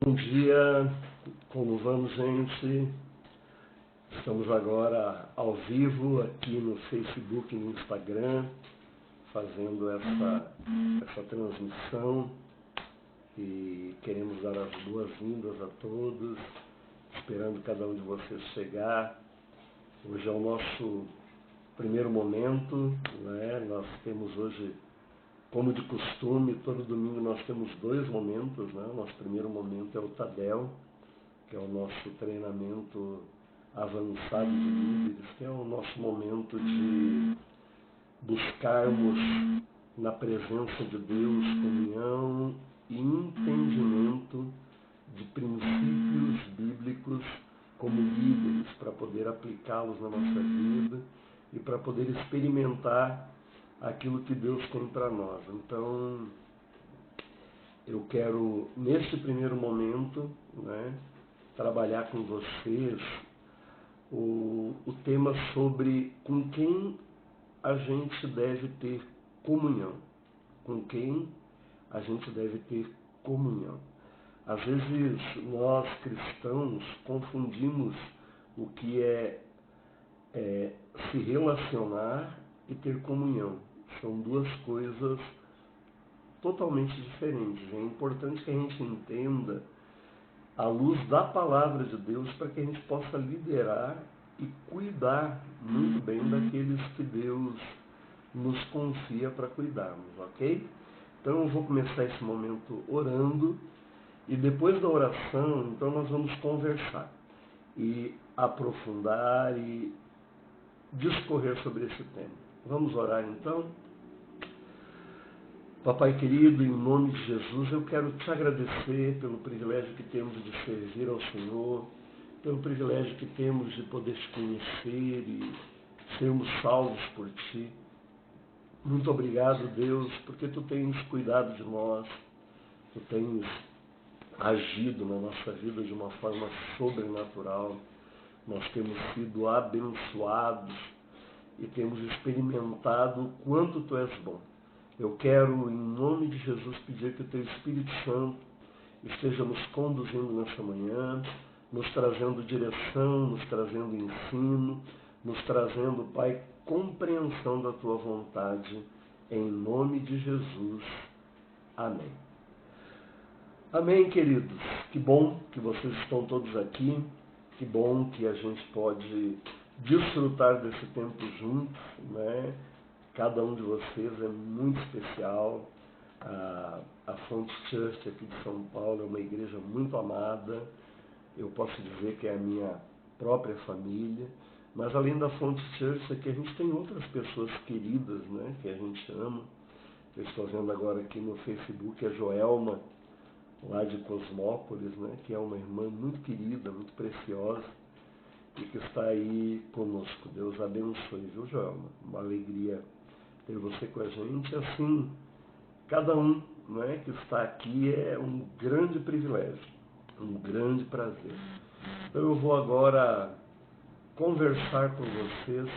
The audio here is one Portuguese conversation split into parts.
Bom dia, como vamos, gente? Estamos agora ao vivo aqui no Facebook e no Instagram, fazendo essa transmissão e queremos dar as boas-vindas a todos, esperando cada um de vocês chegar. Hoje é o nosso primeiro momento, né? Nós temos hoje, como de costume, todo domingo nós temos dois momentos, né? O nosso primeiro momento é o Tadel, que é o nosso treinamento avançado de líderes, que é o nosso momento de buscarmos na presença de Deus comunhão e entendimento de princípios bíblicos como líderes, para poder aplicá-los na nossa vida e para poder experimentar aquilo que Deus tem para nós. Então, eu quero, neste primeiro momento, né, trabalhar com vocês o tema sobre com quem a gente deve ter comunhão. Com quem a gente deve ter comunhão. Às vezes, nós cristãos confundimos o que é se relacionar e ter comunhão. São duas coisas totalmente diferentes. É importante que a gente entenda à luz da palavra de Deus para que a gente possa liderar e cuidar muito bem daqueles que Deus nos confia para cuidarmos, ok? Então eu vou começar esse momento orando e depois da oração, então nós vamos conversar e aprofundar e discorrer sobre esse tema. Vamos orar então? Papai querido, em nome de Jesus, eu quero te agradecer pelo privilégio que temos de servir ao Senhor, pelo privilégio que temos de poder te conhecer e sermos salvos por Ti. Muito obrigado, Deus, porque Tu tens cuidado de nós, Tu tens agido na nossa vida de uma forma sobrenatural. Nós temos sido abençoados e temos experimentado o quanto Tu és bom. Eu quero, em nome de Jesus, pedir que o Teu Espírito Santo esteja nos conduzindo nessa manhã, nos trazendo direção, nos trazendo ensino, nos trazendo, Pai, compreensão da Tua vontade, em nome de Jesus. Amém. Amém, queridos. Que bom que vocês estão todos aqui, que bom que a gente pode desfrutar desse tempo juntos, né? Cada um de vocês é muito especial. A Fonte Church aqui de São Paulo é uma igreja muito amada. Eu posso dizer que é a minha própria família. Mas além da Fonte Church aqui, a gente tem outras pessoas queridas, né, que a gente ama. Eu estou vendo agora aqui no Facebook a Joelma, lá de Cosmópolis, né, que é uma irmã muito querida, muito preciosa, e que está aí conosco. Deus abençoe, viu, Joelma? Uma alegria ter você com a gente. Assim, cada um, né, que está aqui é um grande privilégio, um grande prazer. Então eu vou agora conversar com vocês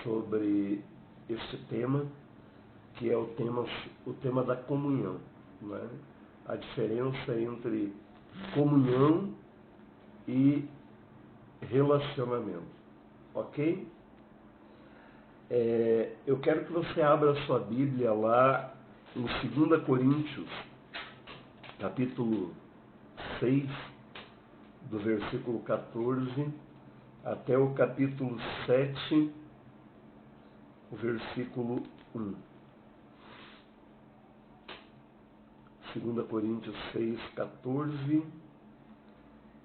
sobre este tema, que é o tema da comunhão, né? A diferença entre comunhão e relacionamento, ok? Eu quero que você abra a sua Bíblia lá em 2 Coríntios, capítulo 6, do versículo 14 até o capítulo 7, o versículo 1. 2 Coríntios 6, 14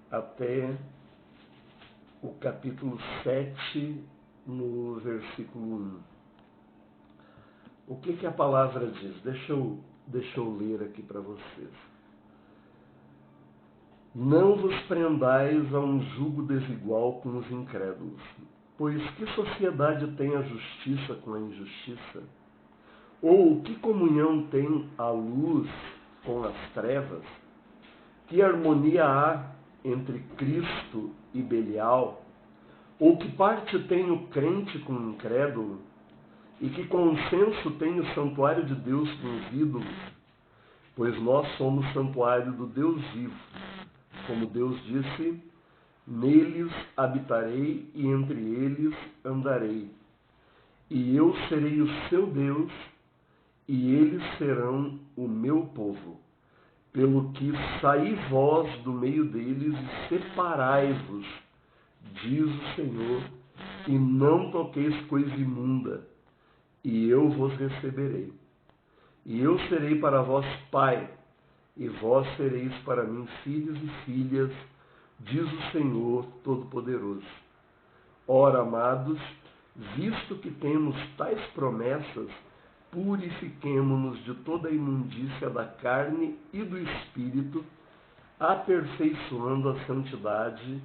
até o capítulo 7, no versículo 1. O que a palavra diz? Deixa eu ler aqui para vocês. Não vos prendais a um jugo desigual com os incrédulos, pois que sociedade tem a justiça com a injustiça? Ou que comunhão tem a luz com as trevas? Que harmonia há entre Cristo e Belial? Ou que parte tem o crente com o incrédulo? E que consenso tem o santuário de Deus com os ídolos? pois nós somos santuário do Deus vivo. Como Deus disse, neles habitarei e entre eles andarei. E eu serei o seu Deus, e eles serão o meu povo. Pelo que saí vós do meio deles e separai-vos, diz o Senhor, e não toqueis coisa imunda, e eu vos receberei. E eu serei para vós pai, e vós sereis para mim filhos e filhas, diz o Senhor Todo-Poderoso. Ora, amados, visto que temos tais promessas, purifiquemo-nos de toda a imundícia da carne e do espírito, aperfeiçoando a santidade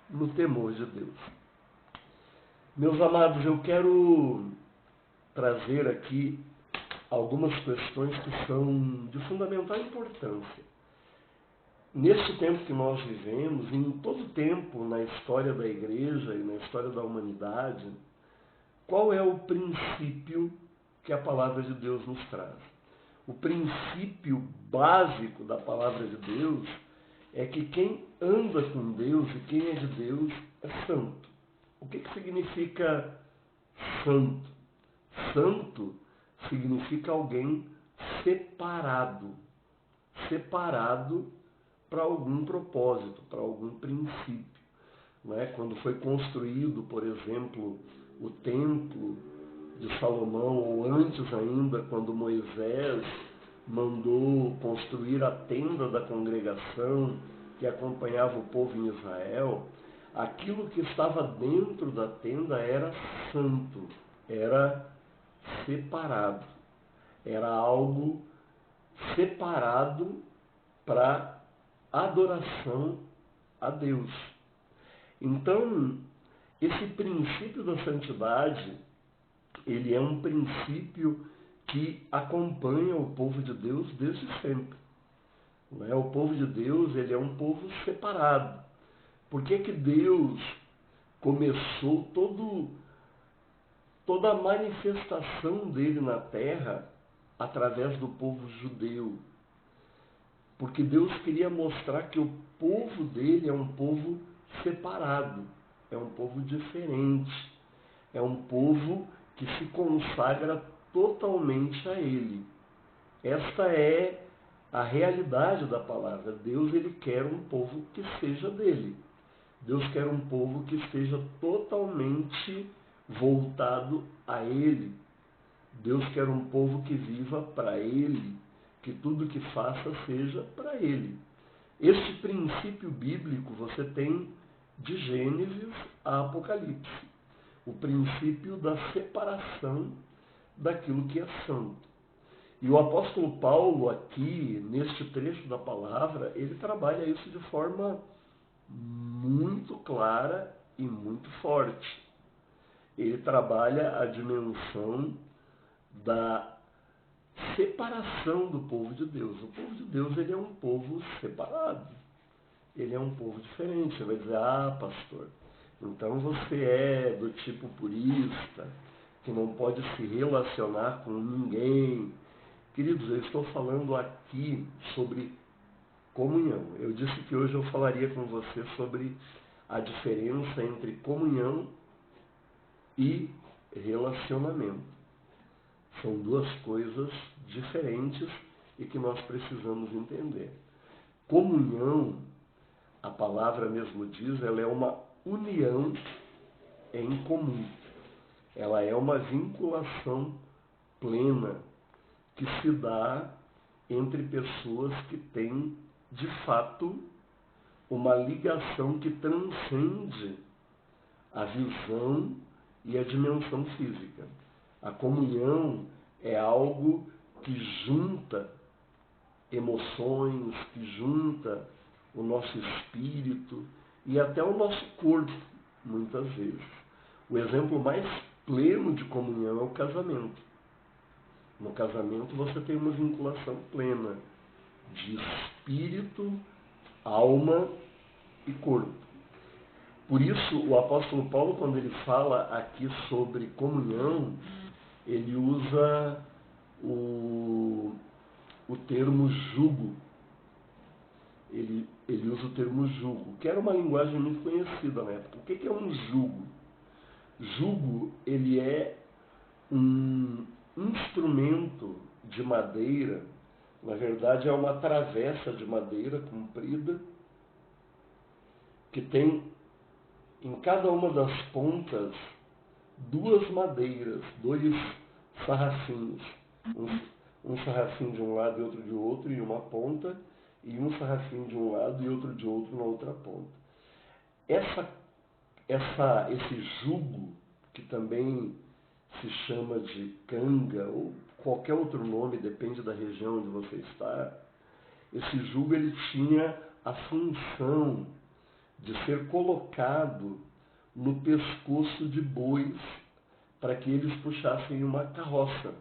no temor de Deus. Meus amados, eu quero trazer aqui algumas questões que são de fundamental importância. Neste tempo que nós vivemos, em todo tempo na história da igreja e na história da humanidade, qual é o princípio que a palavra de Deus nos traz? O princípio básico da palavra de Deus é que quem anda com Deus e quem é de Deus é santo. O que significa santo? Santo significa alguém separado. Separado para algum propósito, para algum princípio. Não é? Quando foi construído, por exemplo, o templo de Salomão, ou antes ainda, quando Moisés mandou construir a tenda da congregação que acompanhava o povo em Israel, aquilo que estava dentro da tenda era santo, era separado, era algo separado para adoração a Deus. Então, esse princípio da santidade, ele é um princípio que acompanha o povo de Deus desde sempre. Não é? O povo de Deus, ele é um povo separado. Por que que Deus começou toda a manifestação dele na terra através do povo judeu? Porque Deus queria mostrar que o povo dele é um povo separado, é um povo diferente, é um povo que se consagra totalmente a ele. Esta é a realidade da palavra. Deus, ele quer um povo que seja dele. Deus quer um povo que esteja totalmente voltado a ele. Deus quer um povo que viva para ele, que tudo que faça seja para ele. Este princípio bíblico você tem de Gênesis a Apocalipse. O princípio da separação daquilo que é santo. E o apóstolo Paulo aqui, neste trecho da palavra, ele trabalha isso de forma muito clara e muito forte. Ele trabalha a dimensão da separação do povo de Deus. O povo de Deus, ele é um povo separado. Ele é um povo diferente. Você vai dizer, pastor, então você é do tipo purista, que não pode se relacionar com ninguém. Queridos, eu estou falando aqui sobre comunhão. Eu disse que hoje eu falaria com você sobre a diferença entre comunhão e relacionamento. São duas coisas diferentes e que nós precisamos entender. Comunhão, a palavra mesmo diz, ela é uma união em comum. Ela é uma vinculação plena que se dá entre pessoas que têm, de fato, uma ligação que transcende a visão e a dimensão física. A comunhão é algo que junta emoções, que junta o nosso espírito e até o nosso corpo, muitas vezes. O exemplo mais pleno de comunhão é o casamento. No casamento você tem uma vinculação plena de espírito, alma e corpo. Por isso, o apóstolo Paulo, quando ele fala aqui sobre comunhão, ele usa o o termo jugo. Ele usa o termo jugo, que era uma linguagem muito conhecida na época. O que é um jugo? Jugo, ele é um instrumento de madeira, na verdade é uma travessa de madeira comprida, que tem em cada uma das pontas duas madeiras, dois sarrafinhos. Um sarrafim de um lado e outro de outro em uma ponta, e um sarrafim de um lado e outro de outro na outra ponta. Esse jugo, que também se chama de canga, ou qualquer outro nome, depende da região onde você está, esse jugo ele tinha a função de ser colocado no pescoço de bois para que eles puxassem uma carroça.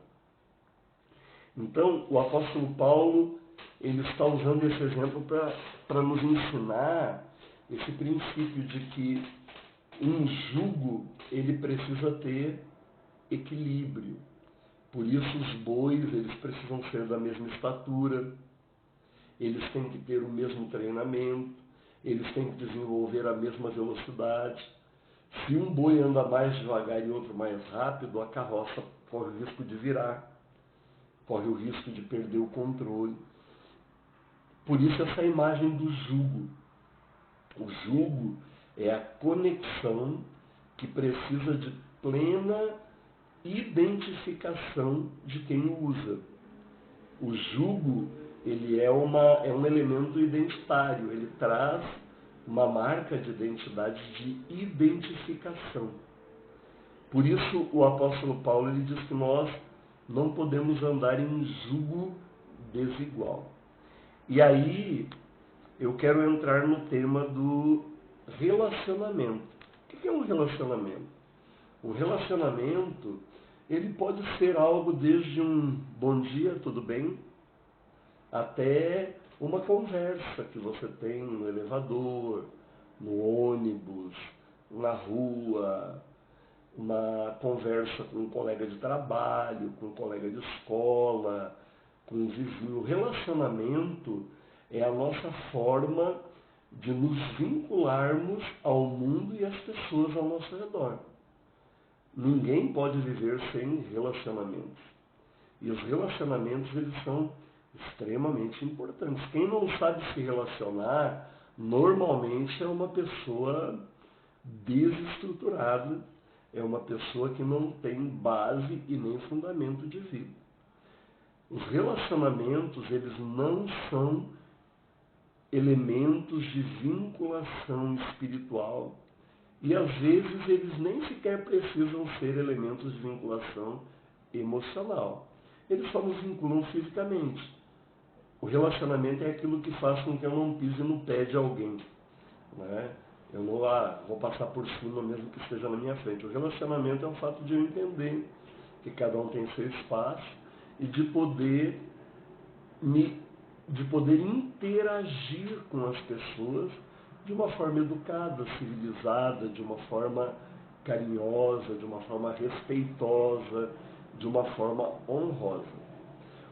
Então, o apóstolo Paulo ele está usando esse exemplo para nos ensinar esse princípio de que um jugo ele precisa ter equilíbrio. Por isso os bois eles precisam ser da mesma estatura, eles têm que ter o mesmo treinamento, eles têm que desenvolver a mesma velocidade. Se um boi anda mais devagar e outro mais rápido, a carroça corre o risco de virar, corre o risco de perder o controle. Por isso essa imagem do jugo. O jugo é a conexão que precisa de plena identificação de quem o usa. O jugo ele é um elemento identitário, ele traz uma marca de identidade, de identificação. Por isso o apóstolo Paulo ele diz que nós não podemos andar em jugo desigual. E aí eu quero entrar no tema do relacionamento. O que é um relacionamento? Um relacionamento ele pode ser algo desde um bom dia, tudo bem? Até uma conversa que você tem no elevador, no ônibus, na rua, uma conversa com um colega de trabalho, com um colega de escola, com um vizinho. O relacionamento é a nossa forma de nos vincularmos ao mundo e às pessoas ao nosso redor. Ninguém pode viver sem relacionamentos. E os relacionamentos eles são extremamente importantes. Quem não sabe se relacionar, normalmente é uma pessoa desestruturada, é uma pessoa que não tem base e nem fundamento de vida. Os relacionamentos, eles não são elementos de vinculação espiritual e às vezes eles nem sequer precisam ser elementos de vinculação emocional. Eles só nos vinculam fisicamente. O relacionamento é aquilo que faz com que eu não pise no pé de alguém, né? Eu não vou passar por cima mesmo que esteja na minha frente. O relacionamento é o fato de eu entender que cada um tem seu espaço e de poder interagir com as pessoas de uma forma educada, civilizada, de uma forma carinhosa, de uma forma respeitosa, de uma forma honrosa.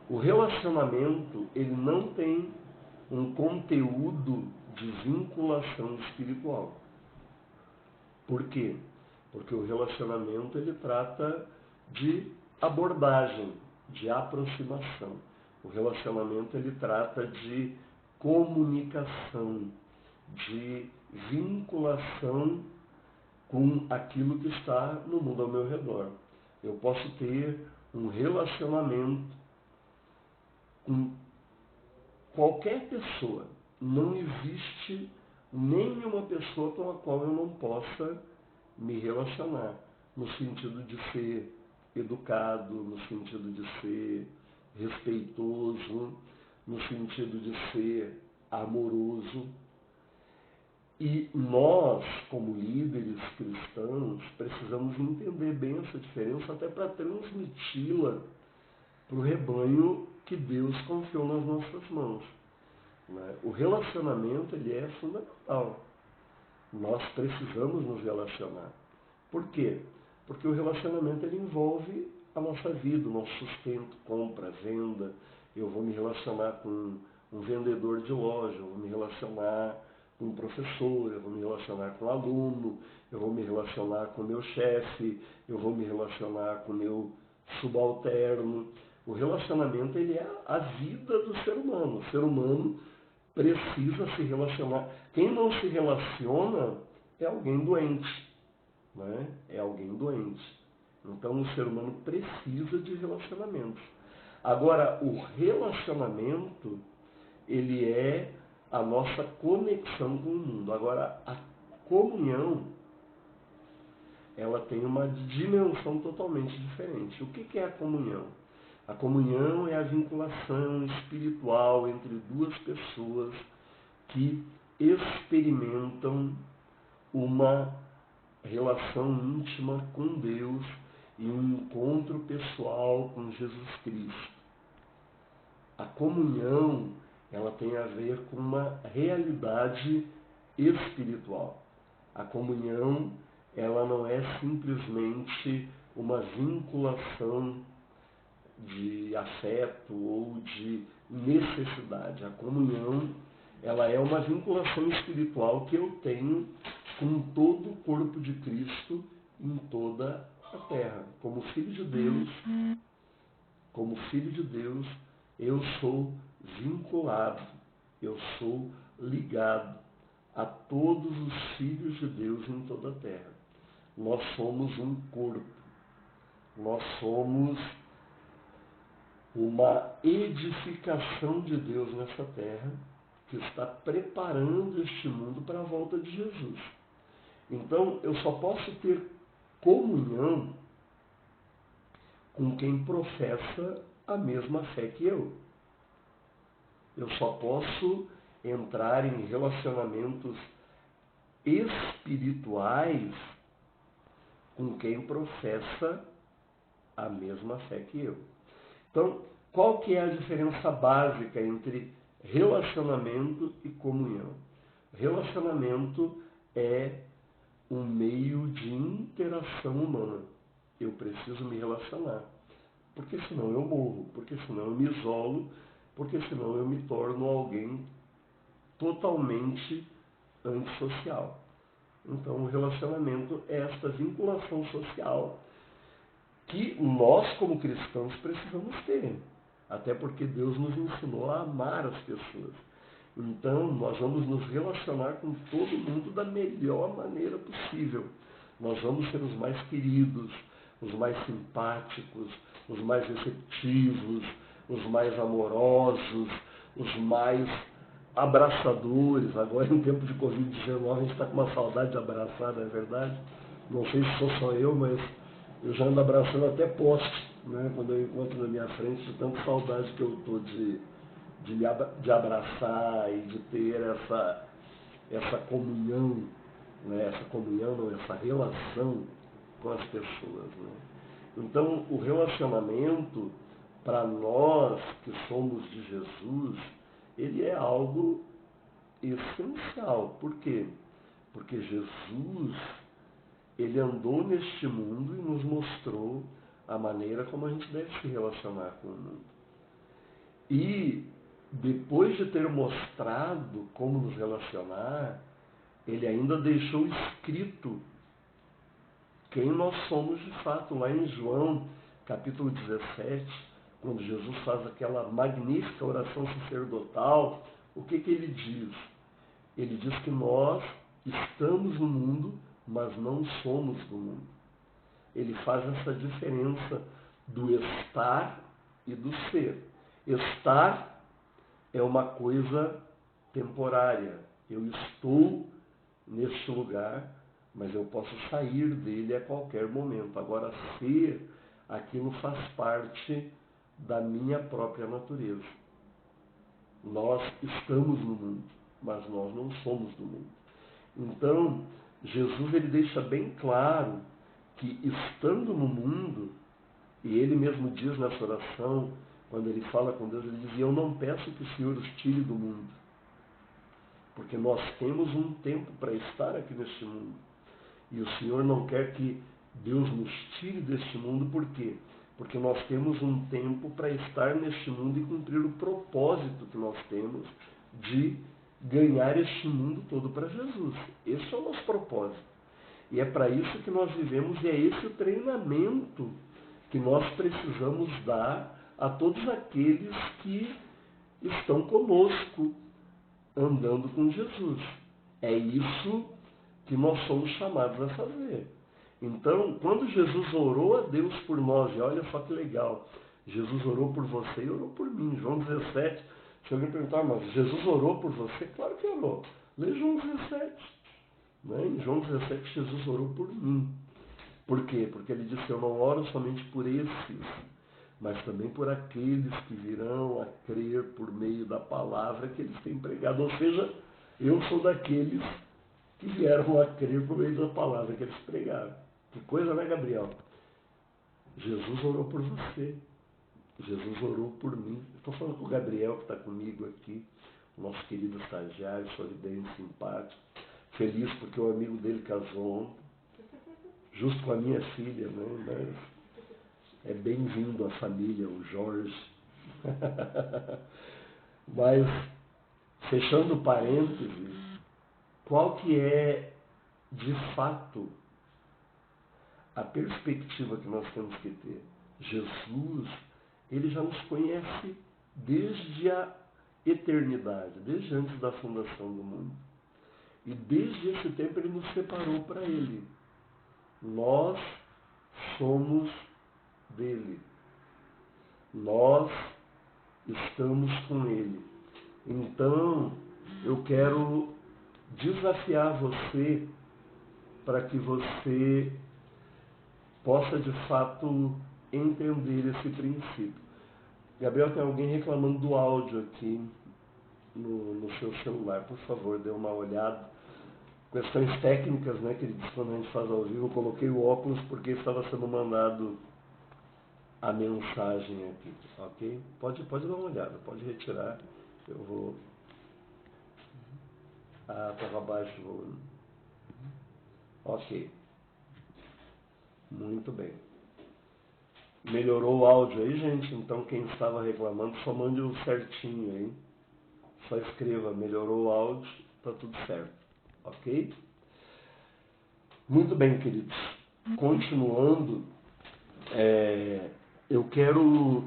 O relacionamento, ele não tem um conteúdo de vinculação espiritual. Por quê? Porque o relacionamento, ele trata de abordagem, de aproximação. O relacionamento, ele trata de comunicação, de vinculação com aquilo que está no mundo ao meu redor. Eu posso ter um relacionamento com qualquer pessoa. Não existe nenhuma pessoa com a qual eu não possa me relacionar, no sentido de ser educado, no sentido de ser respeitoso, no sentido de ser amoroso. E nós, como líderes cristãos, precisamos entender bem essa diferença até para transmiti-la para o rebanho que Deus confiou nas nossas mãos. O relacionamento ele é fundamental. Nós precisamos nos relacionar. Por quê? Porque o relacionamento ele envolve a nossa vida, o nosso sustento, compra, venda. eu vou me relacionar com um vendedor de loja, eu vou me relacionar com um professor, eu vou me relacionar com um aluno, eu vou me relacionar com o meu chefe, eu vou me relacionar com o meu subalterno. O relacionamento, ele é a vida do ser humano. O ser humano precisa se relacionar. Quem não se relaciona é alguém doente, né? É alguém doente. Então, o ser humano precisa de relacionamentos. Agora, o relacionamento, ele é a nossa conexão com o mundo. Agora, a comunhão, ela tem uma dimensão totalmente diferente. O que é a comunhão? A comunhão é a vinculação espiritual entre duas pessoas que experimentam uma relação íntima com Deus e um encontro pessoal com Jesus Cristo. A comunhão, ela tem a ver com uma realidade espiritual. A comunhão, ela não é simplesmente uma vinculação de afeto ou de necessidade. A comunhão, ela é uma vinculação espiritual que eu tenho com todo o corpo de Cristo em toda a terra. Como filho de Deus, eu sou vinculado, eu sou ligado a todos os filhos de Deus em toda a terra. Nós somos um corpo, nós somos uma edificação de Deus nessa terra que está preparando este mundo para a volta de Jesus. Então, eu só posso ter comunhão com quem professa a mesma fé que eu. Eu só posso entrar em relacionamentos espirituais com quem professa a mesma fé que eu. Então, qual que é a diferença básica entre relacionamento e comunhão? Relacionamento é um meio de interação humana. Eu preciso me relacionar, porque senão eu morro, porque senão eu me isolo, porque senão eu me torno alguém totalmente antissocial. Então, o relacionamento é esta vinculação social que nós, como cristãos, precisamos ter. Até porque Deus nos ensinou a amar as pessoas. Então, nós vamos nos relacionar com todo mundo da melhor maneira possível. Nós vamos ser os mais queridos, os mais simpáticos, os mais receptivos, os mais amorosos, os mais abraçadores. Agora, em tempo de Covid-19, a gente está com uma saudade de abraçar, não é verdade? Não sei se sou só eu, mas eu já ando abraçando até poste, né? Quando eu encontro na minha frente, de tanta saudade que eu estou de abraçar e de ter essa comunhão, né? Essa relação com as pessoas. Né? Então, o relacionamento, para nós que somos de Jesus, ele é algo essencial. Por quê? Porque Jesus, ele andou neste mundo e nos mostrou a maneira como a gente deve se relacionar com o mundo. E depois de ter mostrado como nos relacionar, ele ainda deixou escrito quem nós somos de fato. Lá em João, capítulo 17, quando Jesus faz aquela magnífica oração sacerdotal, o que ele diz? Ele diz que nós estamos no mundo, mas não somos do mundo. Ele faz essa diferença do estar e do ser. Estar é uma coisa temporária. Eu estou neste lugar, mas eu posso sair dele a qualquer momento. Agora, ser, aquilo faz parte da minha própria natureza. Nós estamos no mundo, mas nós não somos do mundo. Então, Jesus, ele deixa bem claro que, estando no mundo, e ele mesmo diz nessa oração, quando ele fala com Deus, ele diz: eu não peço que o Senhor os tire do mundo, porque nós temos um tempo para estar aqui neste mundo. E o Senhor não quer que Deus nos tire deste mundo, por quê? porque nós temos um tempo para estar neste mundo e cumprir o propósito que nós temos de ganhar este mundo todo para Jesus. Esse é o nosso propósito. E é para isso que nós vivemos e é esse o treinamento que nós precisamos dar a todos aqueles que estão conosco, andando com Jesus. É isso que nós somos chamados a fazer. Então, quando Jesus orou a Deus por nós, e olha só que legal, Jesus orou por você e orou por mim. João 17, se alguém perguntar, mas Jesus orou por você? Claro que orou. Lê João 17. Né? Em João 17, Jesus orou por mim. Por quê? Porque ele disse, eu não oro somente por esses, mas também por aqueles que virão a crer por meio da palavra que eles têm pregado. Ou seja, eu sou daqueles que vieram a crer por meio da palavra que eles pregaram. Que coisa, né, Gabriel? Jesus orou por você. Jesus orou por mim. Estou falando com o Gabriel, que está comigo aqui, o nosso querido estagiário, sorridente, simpático. Feliz porque o amigo dele casou ontem, justo com a minha filha, né? Mas é bem-vindo à família, o Jorge. Mas, fechando parênteses, qual que é, de fato, a perspectiva que nós temos que ter? Jesus, ele já nos conhece desde a eternidade, desde antes da fundação do mundo. E desde esse tempo ele nos separou para ele. Nós somos dele. Nós estamos com ele. Então, eu quero desafiar você para que você possa, de fato, entender esse princípio. Gabriel, tem alguém reclamando do áudio aqui no seu celular. Por favor, dê uma olhada. Questões técnicas, né, que ele diz quando a gente faz ao vivo. Eu coloquei o óculos porque estava sendo mandado a mensagem aqui, ok? Pode dar uma olhada, pode retirar. Eu vou... Ah, estava abaixo o volume. Ok. Muito bem. Melhorou o áudio aí, gente? Então quem estava reclamando, só mande o certinho aí. Só escreva, melhorou o áudio, está tudo certo. Ok? Muito bem, queridos. Continuando, eu quero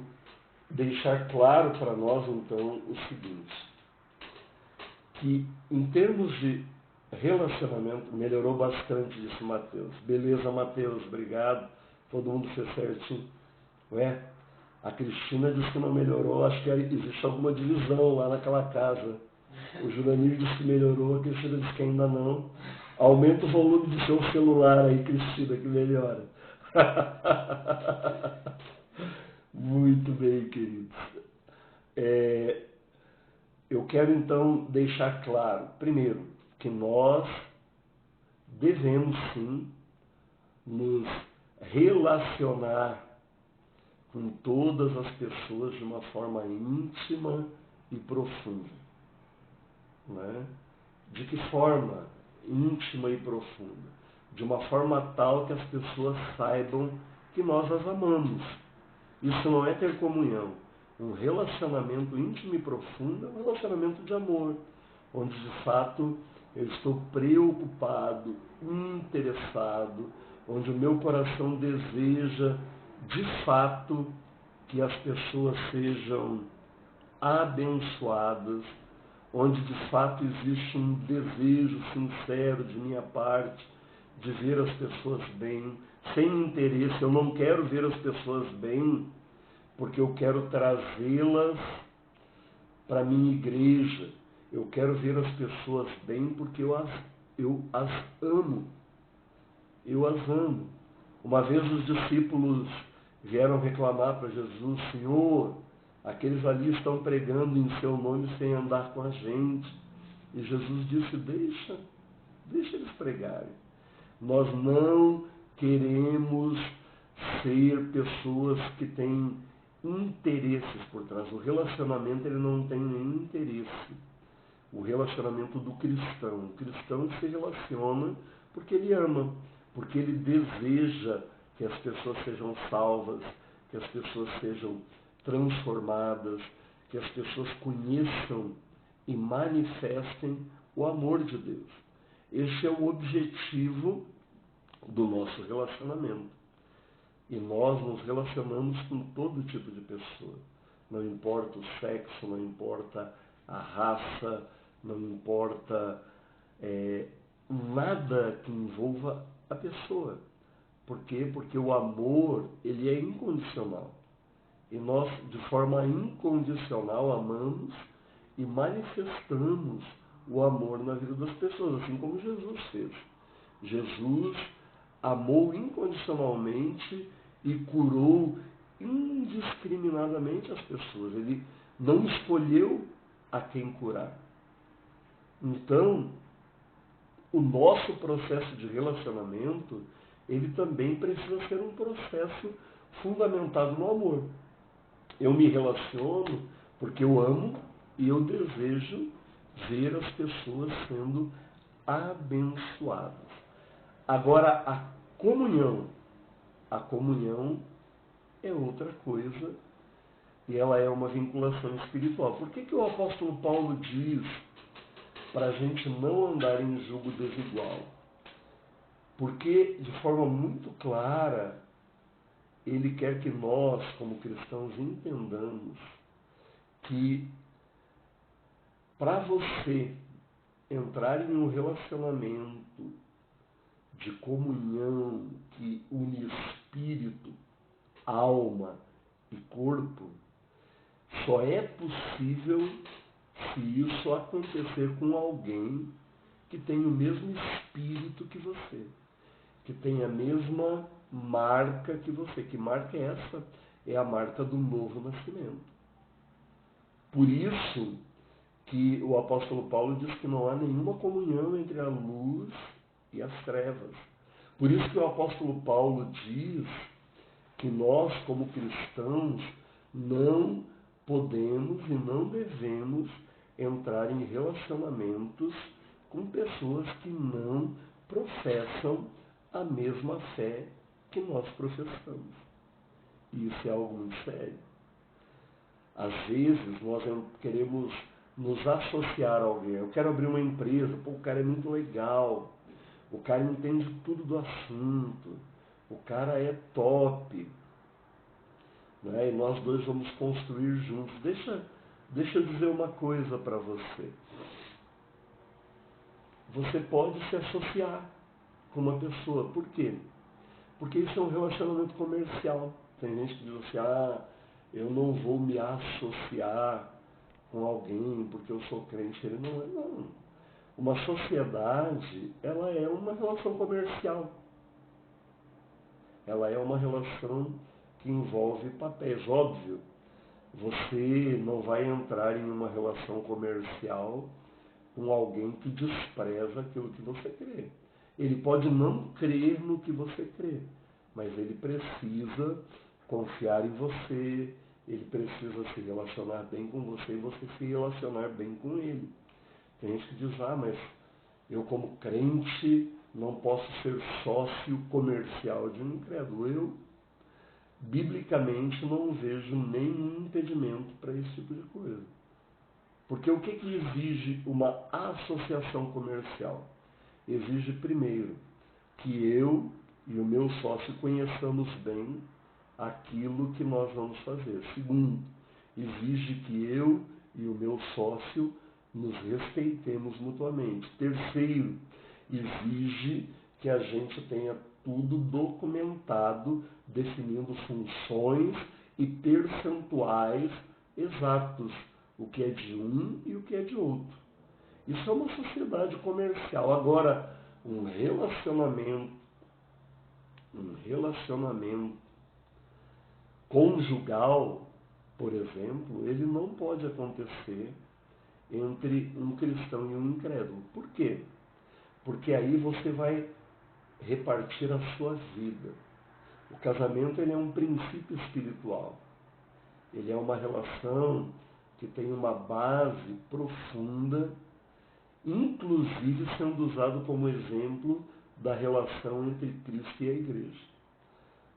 deixar claro para nós, então, o seguinte. Que, em termos de relacionamento, melhorou bastante, disse Mateus. Beleza, Mateus, obrigado. Todo mundo fez certinho. Ué, a Cristina disse que não melhorou. Acho que existe alguma divisão lá naquela casa. O Juranir disse que melhorou, a Cristina disse que ainda não. Aumenta o volume do seu celular aí, Cristina, que melhora. Muito bem, queridos. Eu quero então deixar claro, primeiro, que nós devemos sim nos relacionar com todas as pessoas de uma forma íntima e profunda. Né? De que forma íntima e profunda? De uma forma tal que as pessoas saibam que nós as amamos. Isso não é ter comunhão. Um relacionamento íntimo e profundo é um relacionamento de amor, onde de fato eu estou preocupado, interessado, onde o meu coração deseja de fato que as pessoas sejam abençoadas, onde de fato existe um desejo sincero de minha parte de ver as pessoas bem, sem interesse. Eu não quero ver as pessoas bem porque eu quero trazê-las para a minha igreja. Eu quero ver as pessoas bem porque eu as amo. Eu as amo. Uma vez os discípulos vieram reclamar para Jesus: Senhor, aqueles ali estão pregando em seu nome sem andar com a gente. E Jesus disse: deixa eles pregarem. Nós não queremos ser pessoas que têm interesses por trás. O relacionamento, ele não tem nenhum interesse. O relacionamento do cristão. O cristão se relaciona porque ele ama, porque ele deseja que as pessoas sejam salvas, que as pessoas sejam transformadas, que as pessoas conheçam e manifestem o amor de Deus. Esse é o objetivo do nosso relacionamento. E nós nos relacionamos com todo tipo de pessoa. Não importa o sexo, não importa a raça, não importa nada que envolva a pessoa. Por quê? Porque o amor, ele é incondicional. E nós, de forma incondicional, amamos e manifestamos o amor na vida das pessoas, assim como Jesus fez. Jesus amou incondicionalmente e curou indiscriminadamente as pessoas. Ele não escolheu a quem curar. Então, o nosso processo de relacionamento, ele também precisa ser um processo fundamentado no amor. Eu me relaciono porque eu amo e eu desejo ver as pessoas sendo abençoadas. Agora, a comunhão é outra coisa e ela é uma vinculação espiritual. Por que o apóstolo Paulo diz para a gente não andar em jugo desigual? Porque, de forma muito clara, ele quer que nós, como cristãos, entendamos que para você entrar em um relacionamento de comunhão que une espírito, alma e corpo, só é possível se isso acontecer com alguém que tem o mesmo espírito que você, que tem a mesma marca que você. Que marca é essa? É a marca do novo nascimento. Por isso que o apóstolo Paulo diz que não há nenhuma comunhão entre a luz e as trevas. Por isso que o apóstolo Paulo diz que nós, como cristãos, não podemos e não devemos entrar em relacionamentos com pessoas que não professam a mesma fé que nós professamos. E isso é algo muito sério. Às vezes nós queremos nos associar a alguém. Eu quero abrir uma empresa, pô, o cara é muito legal, o cara entende tudo do assunto, o cara é top, né? E nós dois vamos construir juntos. Deixa eu dizer uma coisa para você. Você pode se associar com uma pessoa. Por quê? Porque isso é um relacionamento comercial. Tem gente que diz assim, eu não vou me associar com alguém porque eu sou crente. Ele não é, não. Uma sociedade, ela é uma relação comercial. Ela é uma relação que envolve papéis. Óbvio, você não vai entrar em uma relação comercial com alguém que despreza aquilo que você crê. Ele pode não crer no que você crê, mas ele precisa confiar em você, ele precisa se relacionar bem com você e você se relacionar bem com ele. Tem gente que diz, mas eu como crente não posso ser sócio comercial de um incrédulo. Eu, biblicamente, não vejo nenhum impedimento para esse tipo de coisa. Porque o que exige uma associação comercial? Exige, primeiro, que eu e o meu sócio conheçamos bem aquilo que nós vamos fazer. Segundo, exige que eu e o meu sócio nos respeitemos mutuamente. Terceiro, exige que a gente tenha tudo documentado, definindo funções e percentuais exatos, o que é de um e o que é de outro. Isso é uma sociedade comercial. Agora, um relacionamento conjugal, por exemplo, ele não pode acontecer entre um cristão e um incrédulo. Por quê? Porque aí você vai repartir a sua vida. O casamento, ele é um princípio espiritual. Ele é uma relação que tem uma base profunda, inclusive sendo usado como exemplo da relação entre Cristo e a igreja.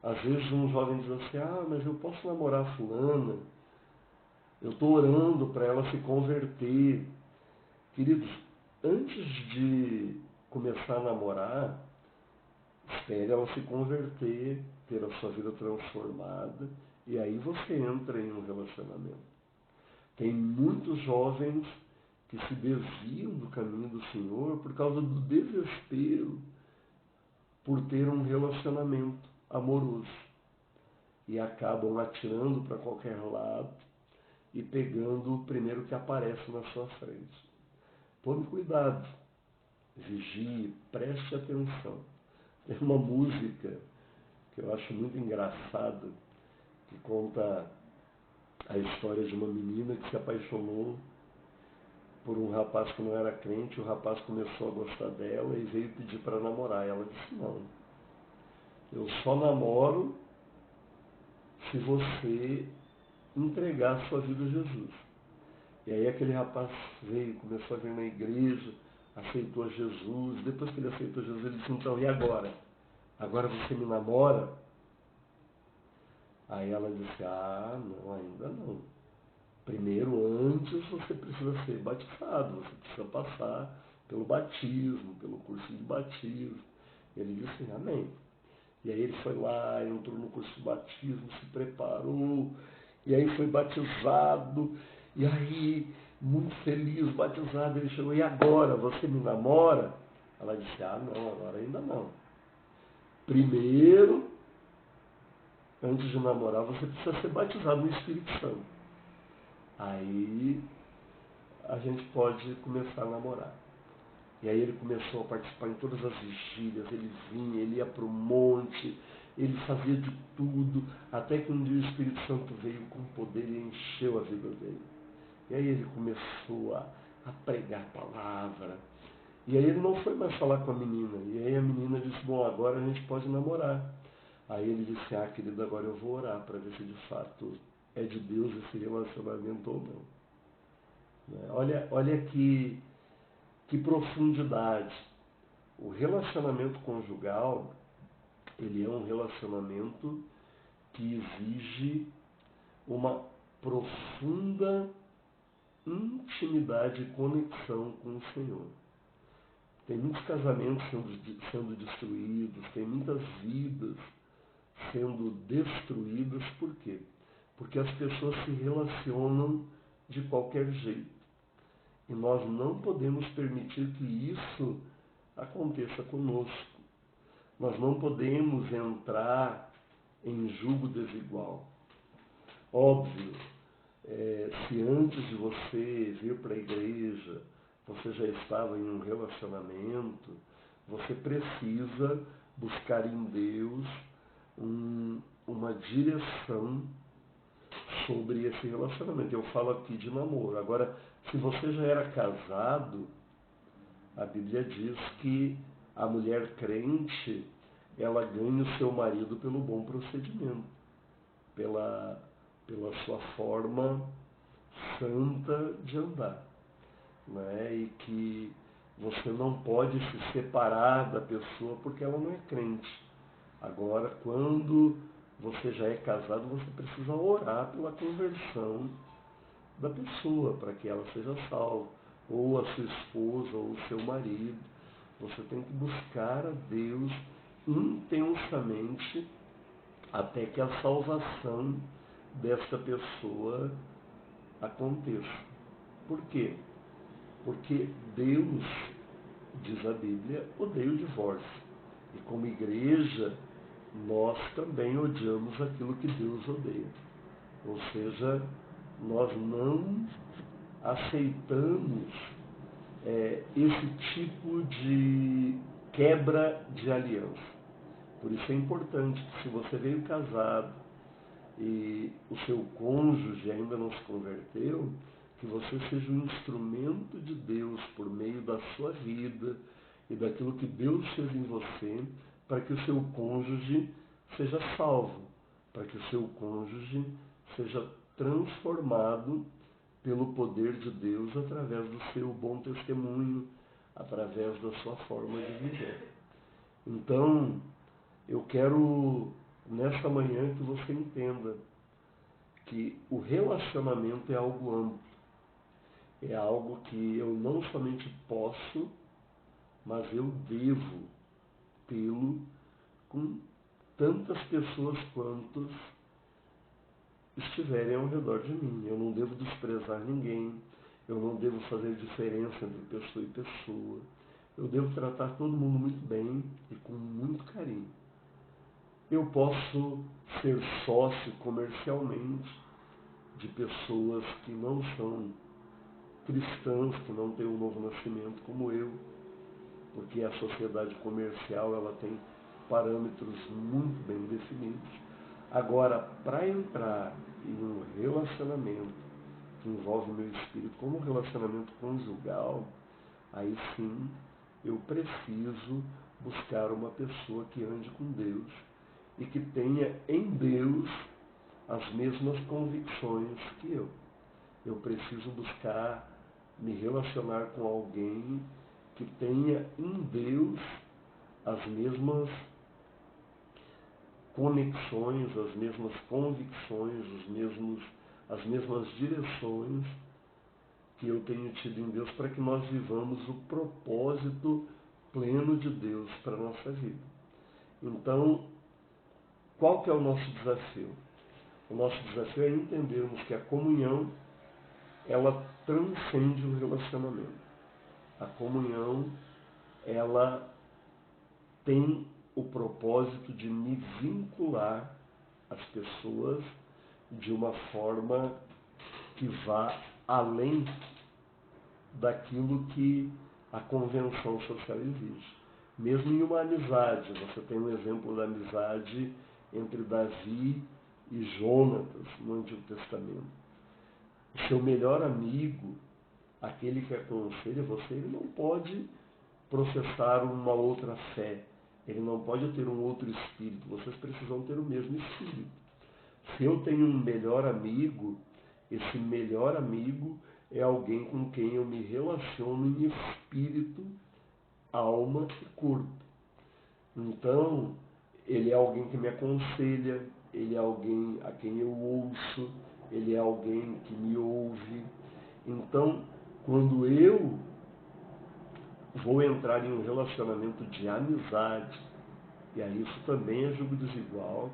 Às vezes um jovem diz assim, mas eu posso namorar fulana, eu estou orando para ela se converter. Queridos, antes de começar a namorar, espere ela se converter, ter a sua vida transformada, e aí você entra em um relacionamento. Tem muitos jovens que se desviam do caminho do Senhor por causa do desespero por ter um relacionamento amoroso. E acabam atirando para qualquer lado e pegando o primeiro que aparece na sua frente. Tome cuidado, vigie, preste atenção. Tem uma música que eu acho muito engraçada, que conta a história de uma menina que se apaixonou por um rapaz que não era crente. O rapaz começou a gostar dela e veio pedir para namorar. Ela disse, não, eu só namoro se você entregar a sua vida a Jesus. E aí aquele rapaz veio, começou a vir na igreja, aceitou Jesus. Depois que ele aceitou Jesus, ele disse, então, e agora? Agora você me namora? Aí ela disse, não, ainda não. Primeiro, antes você precisa ser batizado, você precisa passar pelo batismo, pelo curso de batismo. Ele disse, amém. E aí ele foi lá, entrou no curso de batismo, se preparou, e aí foi batizado, e aí, muito feliz, batizado, ele chegou, e agora, você me namora? Ela disse, não, agora ainda não. Primeiro, antes de namorar, você precisa ser batizado no Espírito Santo. Aí a gente pode começar a namorar. E aí ele começou a participar em todas as vigílias, ele vinha, ele ia para o monte, ele fazia de tudo, até que um dia o Espírito Santo veio com poder e encheu a vida dele. E aí ele começou a pregar a palavra. E aí ele não foi mais falar com a menina. E aí a menina disse, bom, agora a gente pode namorar. Aí ele disse, querida, agora eu vou orar para ver se de fato é de Deus esse relacionamento ou não. Olha que profundidade. O relacionamento conjugal, ele é um relacionamento que exige uma profunda intimidade e conexão com o Senhor. Tem muitos casamentos sendo destruídos, tem muitas vidas sendo destruídas. Por quê? Porque as pessoas se relacionam de qualquer jeito. E nós não podemos permitir que isso aconteça conosco. Nós não podemos entrar em julgo desigual. Óbvio, se antes de você vir para a igreja, você já estava em um relacionamento, você precisa buscar em Deus uma direção sobre esse relacionamento. Eu falo aqui de namoro. Agora, se você já era casado, a Bíblia diz que a mulher crente, ela ganha o seu marido pelo bom procedimento, pela sua forma santa de andar. Né? E que você não pode se separar da pessoa porque ela não é crente. Agora, quando você já é casado, você precisa orar pela conversão da pessoa, para que ela seja salva, ou a sua esposa, ou o seu marido. Você tem que buscar a Deus intensamente até que a salvação desta pessoa aconteça. Por quê? Porque Deus, diz a Bíblia, odeia o divórcio. E como igreja, nós também odiamos aquilo que Deus odeia. Ou seja, nós não aceitamos esse tipo de quebra de aliança. Por isso é importante que, se você veio casado e o seu cônjuge ainda não se converteu, que você seja um instrumento de Deus por meio da sua vida e daquilo que Deus fez em você, para que o seu cônjuge seja salvo, para que o seu cônjuge seja transformado pelo poder de Deus através do seu bom testemunho, através da sua forma de viver. Então, eu quero nesta manhã que você entenda que o relacionamento é algo amplo. É algo que eu não somente posso, mas eu devo tê-lo com tantas pessoas quantas estiverem ao redor de mim. Eu não devo desprezar ninguém. Eu não devo fazer diferença entre pessoa e pessoa. Eu devo tratar todo mundo muito bem e com muito carinho. Eu posso ser sócio comercialmente de pessoas que não são cristãs, que não têm um novo nascimento como eu, porque a sociedade comercial ela tem parâmetros muito bem definidos. Agora, para entrar em um relacionamento que envolve meu espírito como um relacionamento conjugal, aí sim eu preciso buscar uma pessoa que ande com Deus e que tenha em Deus as mesmas convicções que eu. Eu preciso buscar me relacionar com alguém que tenha em Deus as mesmas conexões, as mesmas convicções, as mesmas direções que eu tenho tido em Deus, para que nós vivamos o propósito pleno de Deus para a nossa vida. Então, qual que é o nosso desafio? O nosso desafio é entendermos que a comunhão, ela transcende o relacionamento. A comunhão, ela tem o propósito de me vincular às pessoas de uma forma que vá além daquilo que a convenção social exige. Mesmo em uma amizade, você tem um exemplo da amizade entre Davi e Jonatas no Antigo Testamento. O seu melhor amigo, aquele que aconselha você, ele não pode professar uma outra fé, ele não pode ter um outro espírito, vocês precisam ter o mesmo espírito. Se eu tenho um melhor amigo, esse melhor amigo é alguém com quem eu me relaciono em espírito, alma e corpo. Então, ele é alguém que me aconselha, ele é alguém a quem eu ouço, ele é alguém que me ouve. Então, quando eu vou entrar em um relacionamento de amizade, e aí isso também é jogo desigual,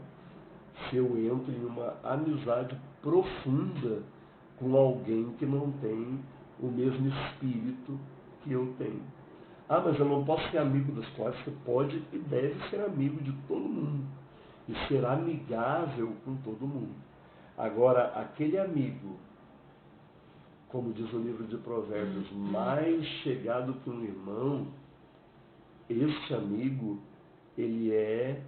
se eu entro em uma amizade profunda com alguém que não tem o mesmo espírito que eu tenho. Ah, mas eu não posso ser amigo das coisas. Você pode e deve ser amigo de todo mundo. E ser amigável com todo mundo. Agora, aquele amigo, como diz o livro de Provérbios, mais chegado que um irmão, este amigo, ele é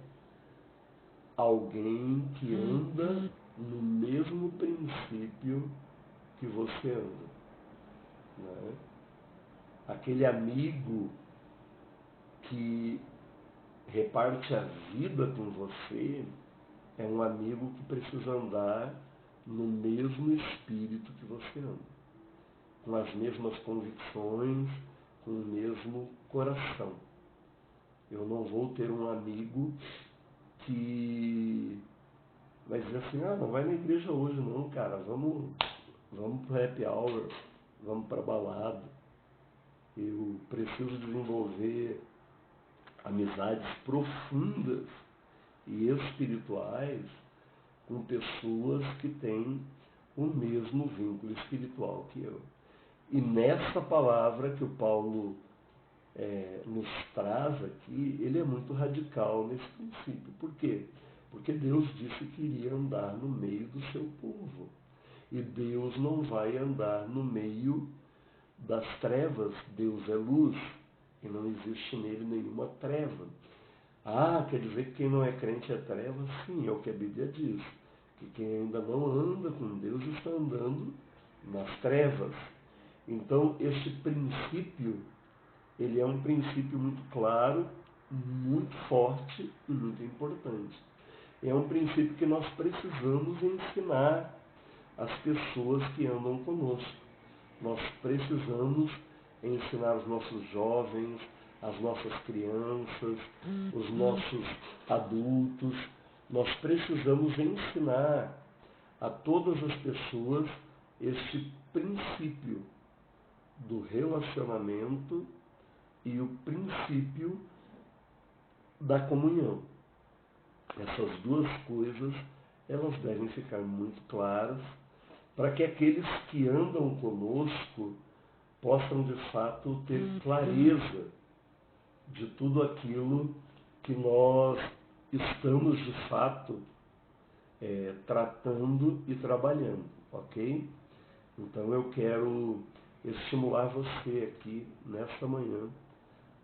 alguém que anda no mesmo princípio que você anda. Né? Aquele amigo que reparte a vida com você é um amigo que precisa andar no mesmo espírito que você anda, com as mesmas convicções, com o mesmo coração. Eu não vou ter um amigo que vai dizer assim, não vai na igreja hoje não, cara, vamos pro happy hour, vamos pra balada. Eu preciso desenvolver amizades profundas e espirituais com pessoas que têm o mesmo vínculo espiritual que eu. E nessa palavra que o Paulo nos traz aqui, ele é muito radical nesse princípio. Por quê? Porque Deus disse que iria andar no meio do seu povo. E Deus não vai andar no meio das trevas. Deus é luz e não existe nele nenhuma treva. Ah, quer dizer que quem não é crente é treva? Sim, é o que a Bíblia diz. Que quem ainda não anda com Deus está andando nas trevas. Então, este princípio, ele é um princípio muito claro, muito forte e muito importante. É um princípio que nós precisamos ensinar às pessoas que andam conosco. Nós precisamos ensinar os nossos jovens, as nossas crianças, os nossos adultos. nós precisamos ensinar a todas as pessoas este princípio do relacionamento e o princípio da comunhão. Essas duas coisas, elas devem ficar muito claras para que aqueles que andam conosco possam de fato ter clareza de tudo aquilo que nós estamos de fato tratando e trabalhando, ok? Então eu quero estimular você aqui nesta manhã,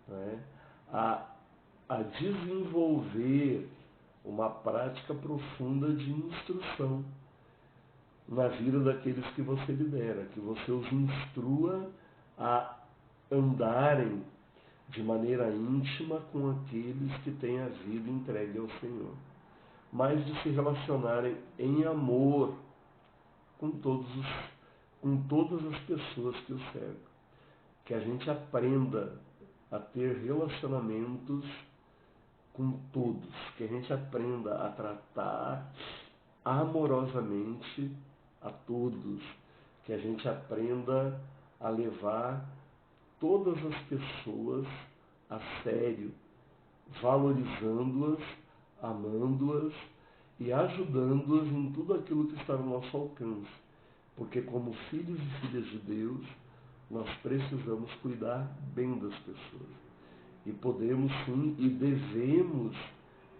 né, a desenvolver uma prática profunda de instrução na vida daqueles que você lidera, que você os instrua a andarem de maneira íntima com aqueles que têm a vida entregue ao Senhor, mas de se relacionarem em amor com todas as pessoas que o cercam. Que a gente aprenda a ter relacionamentos com todos, que a gente aprenda a tratar amorosamente a todos, que a gente aprenda a levar todas as pessoas a sério, valorizando-as, amando-as e ajudando-as em tudo aquilo que está no nosso alcance. Porque como filhos e filhas de Deus, nós precisamos cuidar bem das pessoas. E podemos sim e devemos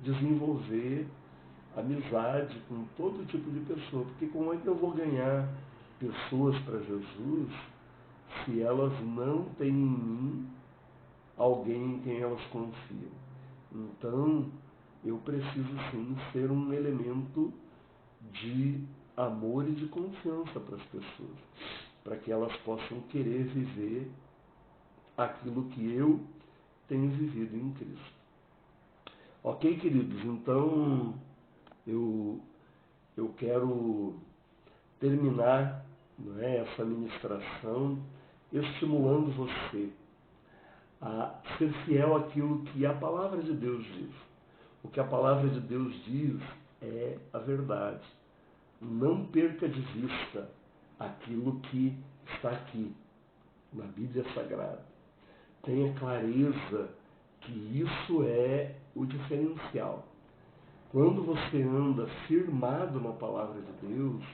desenvolver amizade com todo tipo de pessoa. Porque como é que eu vou ganhar pessoas para Jesus se elas não têm em mim alguém em quem elas confiam? Então, eu preciso sim ser um elemento de amor e de confiança para as pessoas, para que elas possam querer viver aquilo que eu tenho vivido em Cristo. Ok, queridos? Então, eu quero terminar, não é, essa ministração estimulando você a ser fiel àquilo que a palavra de Deus diz. O que a palavra de Deus diz é a verdade. Não perca de vista aquilo que está aqui, na Bíblia Sagrada. Tenha clareza que isso é o diferencial. Quando você anda firmado na palavra de Deus,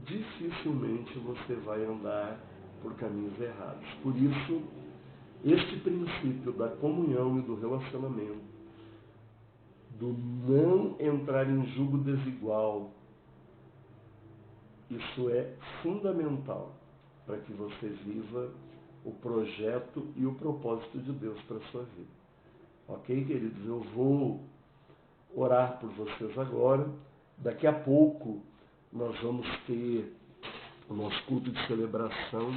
dificilmente você vai andar por caminhos errados. Por isso, este princípio da comunhão e do relacionamento, do não entrar em jugo desigual, isso é fundamental para que você viva o projeto e o propósito de Deus para a sua vida. Ok, queridos? Eu vou orar por vocês agora. Daqui a pouco nós vamos ter o nosso culto de celebração.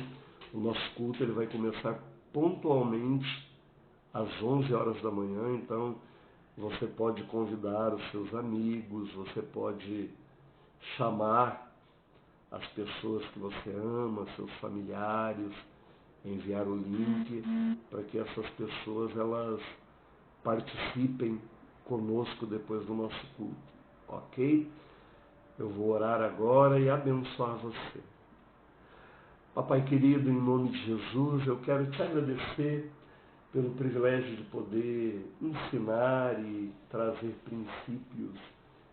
O nosso culto ele vai começar pontualmente às 11 horas da manhã. Então, você pode convidar os seus amigos, você pode chamar as pessoas que você ama, seus familiares, enviar o link para que essas pessoas elas participem conosco depois do nosso culto, ok? Eu vou orar agora e abençoar você. Papai querido, em nome de Jesus, eu quero te agradecer pelo privilégio de poder ensinar e trazer princípios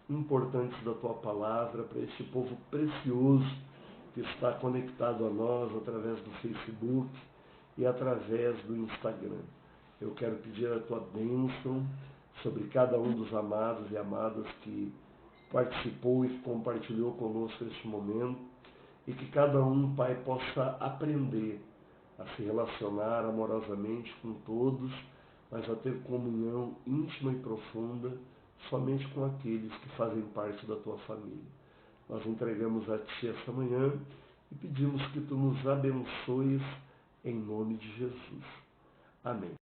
importantes da tua palavra para este povo precioso que está conectado a nós através do Facebook e através do Instagram. Eu quero pedir a tua bênção sobre cada um dos amados e amadas que participou e compartilhou conosco este momento, e que cada um, Pai, possa aprender a se relacionar amorosamente com todos, mas a ter comunhão íntima e profunda somente com aqueles que fazem parte da tua família. Nós entregamos a Ti esta manhã e pedimos que Tu nos abençoes em nome de Jesus. Amém.